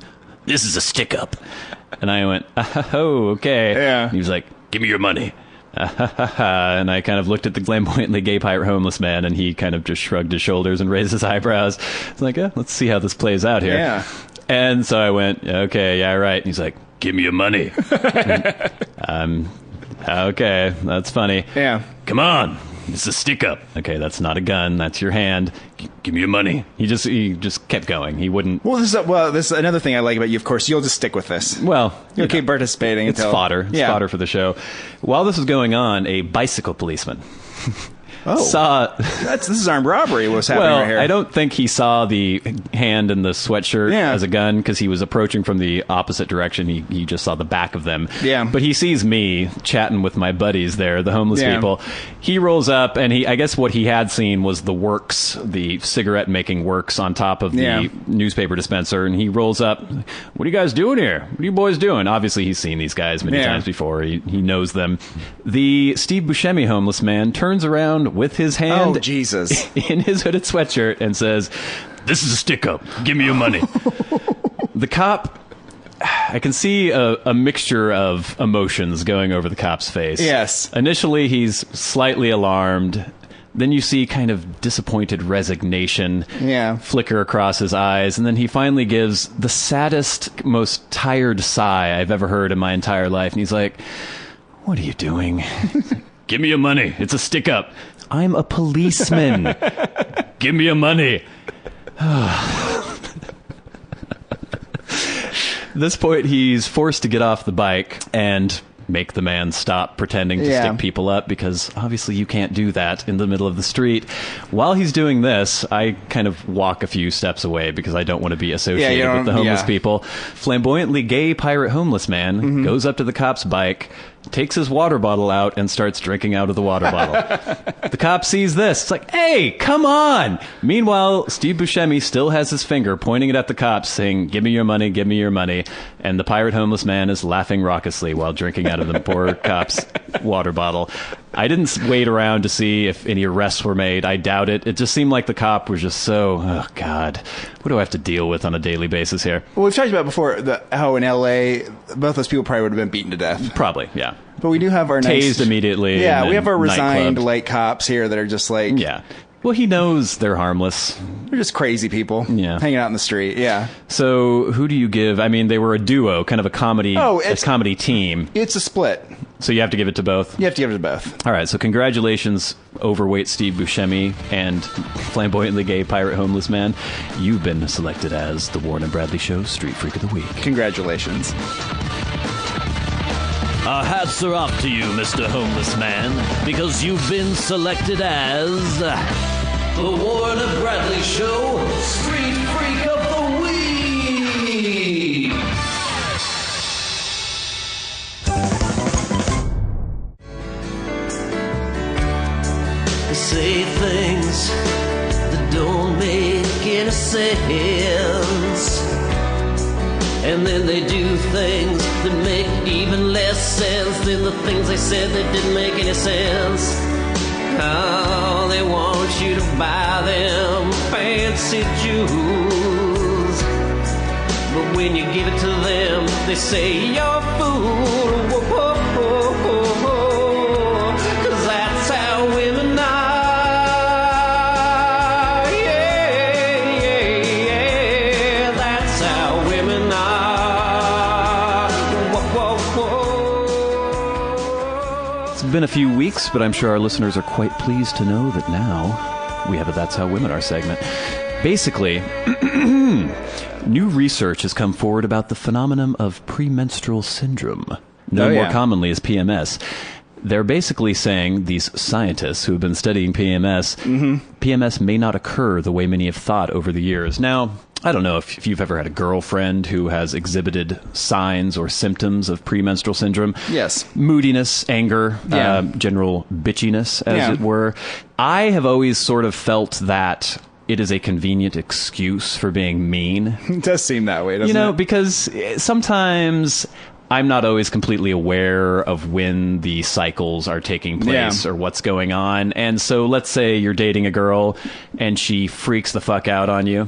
"This is a stick-up." And I went, "Oh, okay." Yeah. And he was like, "Give me your money." And I kind of looked at the flamboyantly gay pirate homeless man, and he kind of just shrugged his shoulders and raised his eyebrows. It's like, let's see how this plays out here. Yeah. And so I went, "Okay, yeah, right." And he's like, "Give me your money." Okay, that's funny. Yeah. Come on, it's a stick-up. Okay, that's not a gun. That's your hand. Give me your money. He just kept going. He wouldn't. Well, this is another thing I like about you. Of course, you'll just stick with this. Well, You'll keep participating it's until... fodder. It's fodder for the show. While this was going on, a bicycle policeman saw... This is armed robbery, what's happening Well, right here. I don't think he saw the hand in the sweatshirt as a gun because he was approaching from the opposite direction. He just saw the back of them. Yeah. But he sees me chatting with my buddies there, the homeless people. He rolls up, and I guess what he had seen was the works, the cigarette-making works on top of the newspaper dispenser, and he rolls up. What are you guys doing here? What are you boys doing? Obviously, he's seen these guys many times before. He knows them. The Steve Buscemi homeless man turns around with his hand in his hooded sweatshirt and says, "This is a stick-up. Give me your money." The cop... I can see a mixture of emotions going over the cop's face. Yes. Initially, he's slightly alarmed. Then you see kind of disappointed resignation flicker across his eyes. And then he finally gives the saddest, most tired sigh I've ever heard in my entire life. And he's like, "What are you doing?" "Give me your money. It's a stick-up." "I'm a policeman." "Give me your money." At this point, he's forced to get off the bike and make the man stop pretending to stick people up, because obviously you can't do that in the middle of the street. While he's doing this, I kind of walk a few steps away because I don't want to be associated with the homeless people. Flamboyantly gay pirate homeless man goes up to the cop's bike, takes his water bottle out, and starts drinking out of the water bottle. The cop sees this. It's like, "Hey, come on!" Meanwhile, Steve Buscemi still has his finger pointing it at the cops, saying, "Give me your money, give me your money." And the pirate homeless man is laughing raucously while drinking out of the poor cop's water bottle. I didn't wait around to see if any arrests were made. I doubt it. It just seemed like the cop was just so, oh, God, what do I have to deal with on a daily basis here? Well, we've talked about before how in L.A., both those people probably would have been beaten to death. Probably, yeah. But we do have our tased immediately. Yeah, we have our resigned, nightclubs. light cops here that are just like... Yeah. Well, he knows they're harmless. They're just crazy people hanging out in the street, So who do you give? I mean, they were a duo, kind of a comedy team. It's a split. So you have to give it to both? You have to give it to both. All right, so congratulations, overweight Steve Buscemi and flamboyantly gay pirate homeless man. You've been selected as the Warren and Bradley Show Street Freak of the Week. Congratulations. Our hats are off to you, Mr. Homeless Man, because you've been selected as the Warren and Bradley Show Street Freak of the Week. They say things that don't make any sense, and then they do things that make even less sense than the things they said that didn't make any sense. Oh, they want you to buy them fancy jewels, but when you give it to them, they say you're a fool. Whoa, whoa, whoa, whoa, whoa. 'Cause that's how women are. That's how women are. Whoa, whoa, whoa. It's been a few weeks, but I'm sure our listeners are quite pleased to know that now we have a That's How Women Are segment. Basically, new research has come forward about the phenomenon of premenstrual syndrome, known more commonly as PMS. They're basically saying, these scientists who have been studying PMS, PMS may not occur the way many have thought over the years. Now, I don't know if you've ever had a girlfriend who has exhibited signs or symptoms of premenstrual syndrome. Yes. Moodiness, anger, general bitchiness, as it were. I have always sort of felt that it is a convenient excuse for being mean. It does seem that way, doesn't it? Because sometimes I'm not always completely aware of when the cycles are taking place or what's going on. And so let's say you're dating a girl and she freaks the fuck out on you.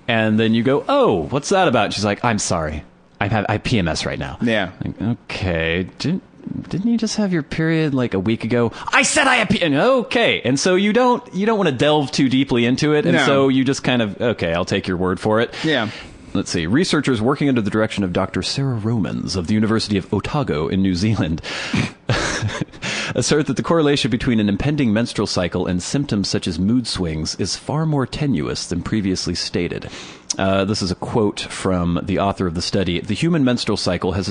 And then you go, "Oh, what's that about?" And she's like, "I'm sorry. I have PMS right now." Yeah. Like, okay. Didn't you just have your period like a week ago? I said I have PMS. Okay. And so you don't want to delve too deeply into it. And so you just kind of, okay, I'll take your word for it. Yeah. Let's see. Researchers working under the direction of Dr. Sarah Romans of the University of Otago in New Zealand assert that the correlation between an impending menstrual cycle and symptoms such as mood swings is far more tenuous than previously stated. This is a quote from the author of the study. The human menstrual cycle has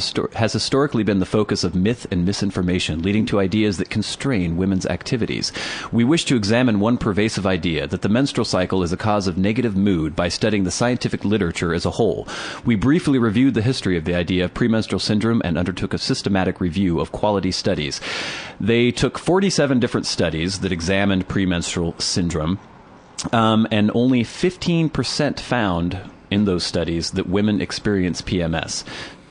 historically been the focus of myth and misinformation, leading to ideas that constrain women's activities. We wish to examine one pervasive idea, that the menstrual cycle is a cause of negative mood, by studying the scientific literature as a whole. We briefly reviewed the history of the idea of premenstrual syndrome and undertook a systematic review of quality studies. They took 47 different studies that examined premenstrual syndrome. And only 15% found in those studies that women experience PMS.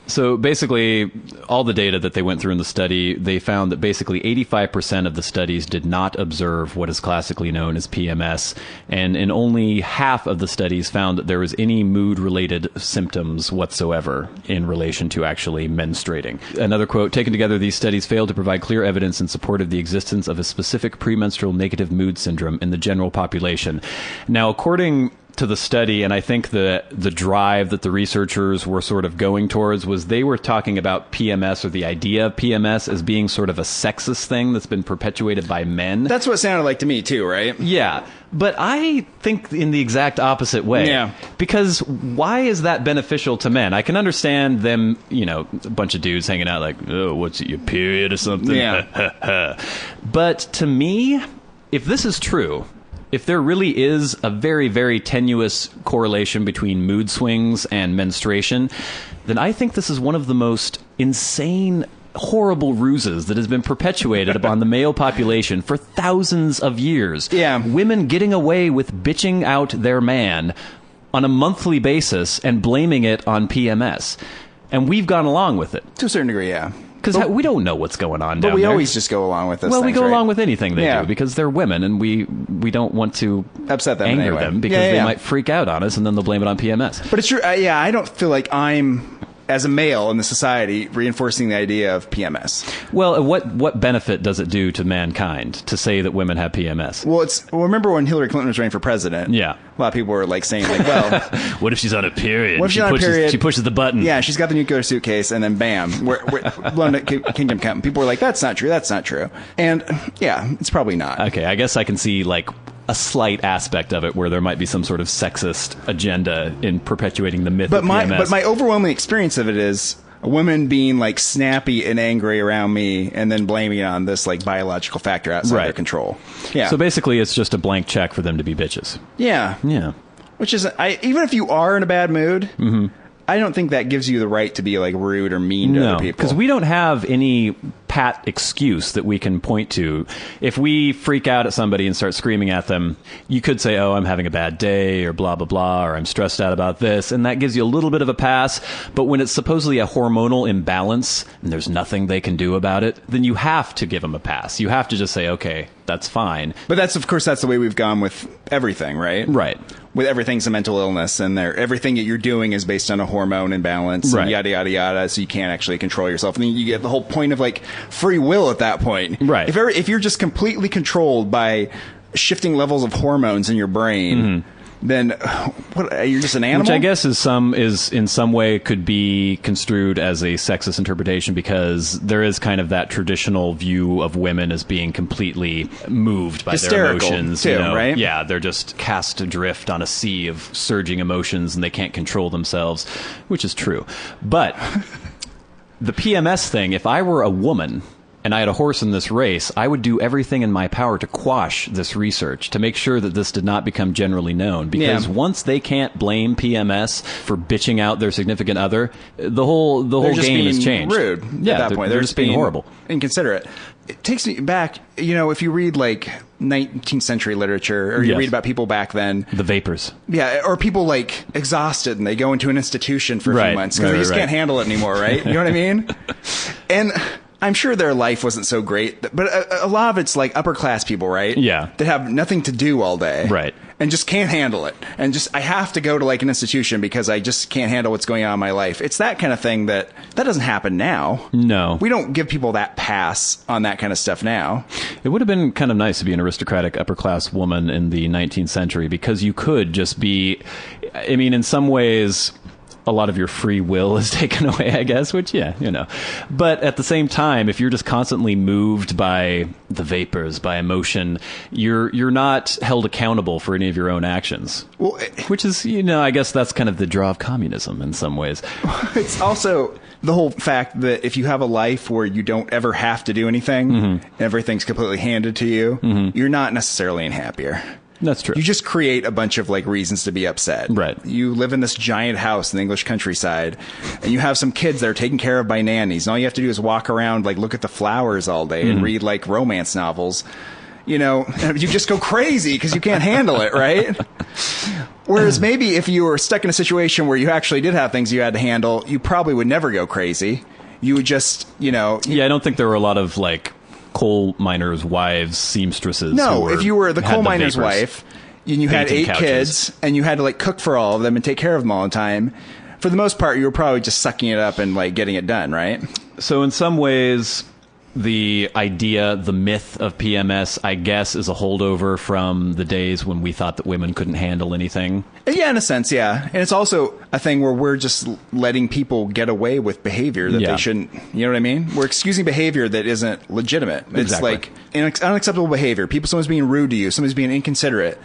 So basically, all the data that they went through in the study, they found that basically 85% of the studies did not observe what is classically known as PMS, and in only half of the studies found that there was any mood-related symptoms whatsoever in relation to actually menstruating. Another quote, taken together, these studies failed to provide clear evidence in support of the existence of a specific premenstrual negative mood syndrome in the general population. Now, according to the study, and I think the drive that the researchers were sort of going towards was they were talking about PMS, or the idea of PMS, as being sort of a sexist thing that's been perpetuated by men. That's what it sounded like to me too, right? Yeah. But I think in the exact opposite way. Yeah. Because why is that beneficial to men? I can understand them, a bunch of dudes hanging out like, oh, what's it, your period or something? Yeah. But to me, if this is true, if there really is a very, very tenuous correlation between mood swings and menstruation, then I think this is one of the most insane, horrible ruses that has been perpetuated upon the male population for thousands of years. Yeah. Women getting away with bitching out their man on a monthly basis and blaming it on PMS. And we've gone along with it. To a certain degree, yeah. Because we don't know what's going on down there. But we always just go along with this. Well, we go right? along with anything they Yeah. do because they're women, and we don't want to upset them, anger anyway. them because they might freak out on us, and then they'll blame it on PMS. But it's true. I don't feel like I'm, as a male in the society, reinforcing the idea of PMS. Well, what benefit does it do to mankind to say that women have PMS? Well, remember when Hillary Clinton was running for president? Yeah. A lot of people were like saying, like, well, what if she's on a period? What if she's on a period? She pushes the button. Yeah, she's got the nuclear suitcase, and then bam, we're blown to Kingdom Come. People were like, that's not true. That's not true. And yeah, it's probably not. Okay, I guess I can see like a slight aspect of it where there might be some sort of sexist agenda in perpetuating the myth of PMS. But my overwhelming experience of it is a woman being like snappy and angry around me and then blaming it on this like biological factor outside their control. Yeah. So basically it's just a blank check for them to be bitches. Yeah. Yeah. Which is, even if you are in a bad mood, I don't think that gives you the right to be like rude or mean to other people. Because we don't have any pat excuse that we can point to. If we freak out at somebody and start screaming at them, you could say, oh, I'm having a bad day, or blah, blah, blah, or I'm stressed out about this, and that gives you a little bit of a pass. But when it's supposedly a hormonal imbalance and there's nothing they can do about it, then you have to give them a pass. You have to just say, okay, that's fine. But that's the way we've gone with everything, right? Right. With everything's a mental illness, and everything that you're doing is based on a hormone imbalance, and yada, yada, yada, so you can't actually control yourself. And then you get the whole point of like free will at that point. Right. If you're just completely controlled by shifting levels of hormones in your brain, then you're just an animal? Which I guess is in some way could be construed as a sexist interpretation, because there is kind of that traditional view of women as being completely moved by hysterical their emotions. too, right? Yeah, they're just cast adrift on a sea of surging emotions and they can't control themselves, which is true. But the PMS thing, if I were a woman and I had a horse in this race, I would do everything in my power to quash this research, to make sure that this did not become generally known. Because once they can't blame PMS for bitching out their significant other, the whole game has changed. Rude at that point. They're just being horrible. Inconsiderate. It takes me back, if you read like 19th century literature, or you read about people back then. The vapors. Yeah, or people like exhausted and they go into an institution for a few months because they just can't handle it anymore, right? You know what I mean? And I'm sure their life wasn't so great, but a lot of it's like upper class people, right? Yeah. That have nothing to do all day. Right. And just can't handle it. And I have to go to like an institution because I just can't handle what's going on in my life. It's that kind of thing that doesn't happen now. No. We don't give people that pass on that kind of stuff now. It would have been kind of nice to be an aristocratic upper class woman in the 19th century, because you could just be, in some ways, a lot of your free will is taken away, I guess, which, yeah, you know. But at the same time, if you're just constantly moved by the vapors, by emotion, you're not held accountable for any of your own actions. Well, which is, you know, I guess that's kind of the draw of communism in some ways. It's also the whole fact that if you have a life where you don't ever have to do anything, and everything's completely handed to you, you're not necessarily any happier. That's true. You just create a bunch of like reasons to be upset. Right. You live in this giant house in the English countryside, and you have some kids that are taken care of by nannies, and all you have to do is walk around, like look at the flowers all day and read like romance novels. You know, you just go crazy because you can't handle it, right? Whereas maybe if you were stuck in a situation where you actually did have things you had to handle, you probably would never go crazy. You would just, you know... Yeah, I don't think there were a lot of, like, coal miners' wives, seamstresses. No, if you were the coal miner's wife, and you had 8 kids, and you had to, like, cook for all of them and take care of them all the time, for the most part, you were probably just sucking it up and, like, getting it done, right? So in some ways... The idea, the myth of PMS, I guess, is a holdover from the days when we thought that women couldn't handle anything. Yeah, in a sense, yeah. And it's also a thing where we're just letting people get away with behavior that they shouldn't, you know what I mean? We're excusing behavior that isn't legitimate. It's like unacceptable behavior. Someone's being rude to you, somebody's being inconsiderate.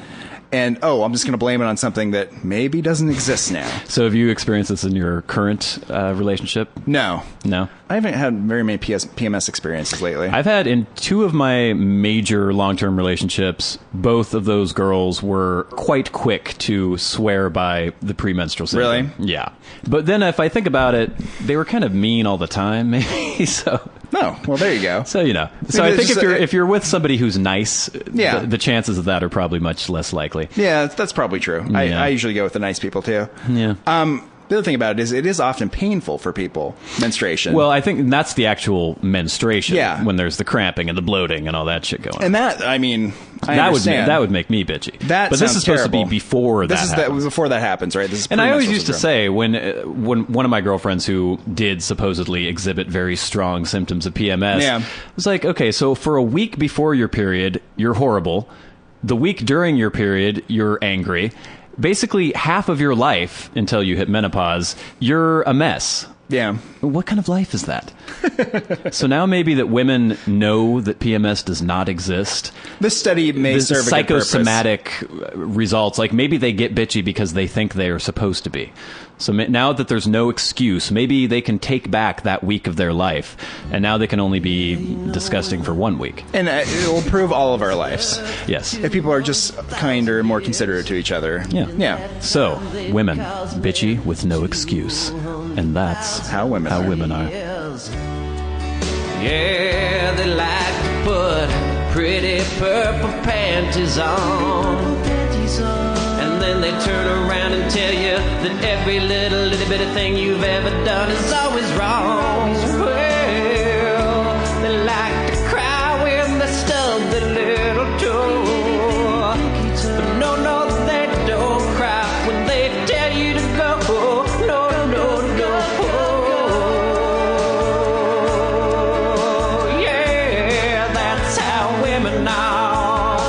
And, I'm just going to blame it on something that maybe doesn't exist now. So have you experienced this in your current relationship? No. No? I haven't had very many PMS experiences lately. I've had in 2 of my major long-term relationships, both of those girls were quite quick to swear by the premenstrual syndrome. Really? Yeah. But then if I think about it, they were kind of mean all the time, maybe, so... No, well, there you go. So, you know. So I think if you're with somebody who's nice, the chances of that are probably much less likely. Yeah, that's probably true. Yeah. I usually go with the nice people, too. Yeah. The other thing about it is often painful for people, menstruation. Well, I think that's the actual menstruation. Yeah. When there's the cramping and the bloating and all that shit going on. And that, I mean, that would make me bitchy. But this is supposed to be before that happens. Before that happens, right? This is and I always used to say, when one of my girlfriends who did supposedly exhibit very strong symptoms of PMS, was like, okay, so for a week before your period, you're horrible. The week during your period, you're angry. Basically, half of your life until you hit menopause, you're a mess. Yeah. What kind of life is that? So now maybe that women know that PMS does not exist. This study may serve a good purpose. Psychosomatic results, like maybe they get bitchy because they think they are supposed to be. So now that there's no excuse, maybe they can take back that week of their life, and now they can only be disgusting for 1 week. And it will improve all of our lives. Yes. If people are just kinder and more considerate to each other. Yeah. Yeah. So, women, bitchy with no excuse. And that's how women are. Yeah, they like to put pretty purple panties on. And then they turn around and tell you that every little bit of thing you've ever done is always wrong. Well, they like to cry when they stub their little toe. But no, they don't cry when they tell you to go. No. Yeah, that's how women are.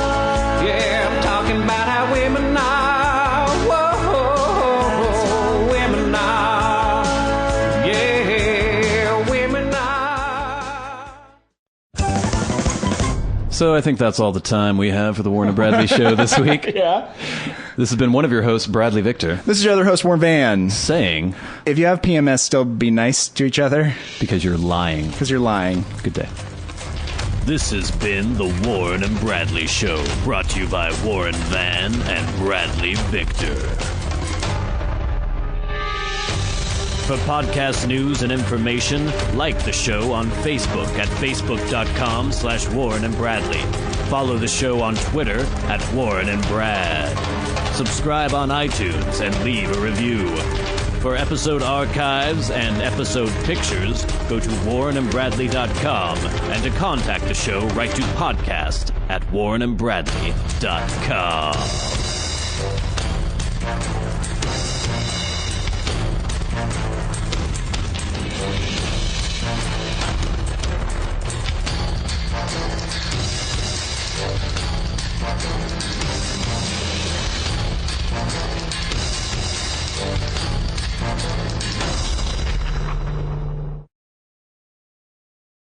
Yeah, I'm talking about how women are. Whoa, women are. Yeah, women are. So I think that's all the time we have for the Warren and Bradley Show this week. Yeah. This has been one of your hosts, Bradley Victor. This is your other host, Warren Van. Saying, if you have PMS, still be nice to each other. Because you're lying. Because you're lying. Good day. This has been the Warren and Bradley Show, brought to you by Warren Van and Bradley Victor. For podcast news and information, like the show on Facebook at facebook.com/Warren and Bradley. Follow the show on Twitter at Warren and Brad. Subscribe on iTunes and leave a review. For episode archives and episode pictures, go to warrenandbradley.com, and to contact the show, write to podcast at warrenandbradley.com.